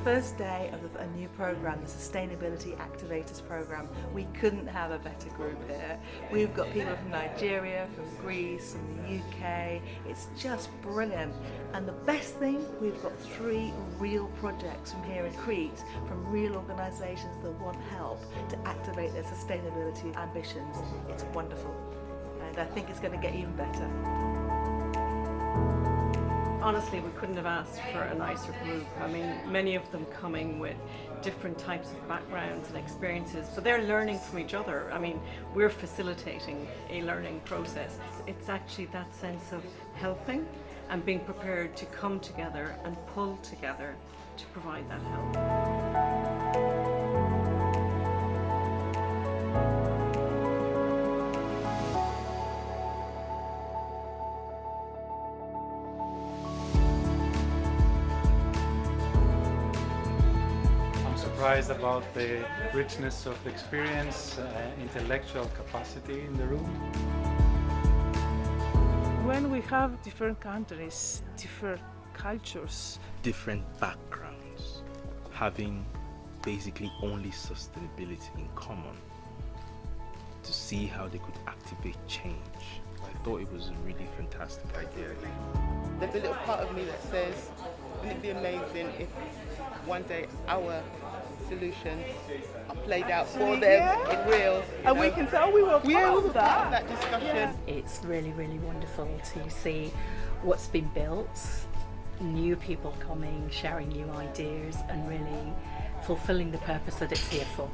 first day of a new program, the Sustainability Activators program. We couldn't have a better group here. We've got people from Nigeria, from Greece, from the UK. It's just brilliant. And the best thing, we've got 3 real projects from here in Crete, from real organisations that want help to activate their sustainability ambitions. It's wonderful. And I think it's going to get even better. Honestly, we couldn't have asked for a nicer group. I mean, many of them coming with different types of backgrounds and experiences, so they're learning from each other. I mean, we're facilitating a learning process. It's actually that sense of helping and being prepared to come together and pull together to provide that help. Surprised about the richness of experience, intellectual capacity in the room. When we have different countries, different cultures, different backgrounds, having basically only sustainability in common, to see how they could activate change. I thought it was a really fantastic idea. There's a little part of me that says, wouldn't it be amazing if one day our solutions are played out for them in real, and we can say, oh, we were part of that discussion. Yeah. It's really, really wonderful to see what's been built, new people coming, sharing new ideas, and really fulfilling the purpose that it's here for.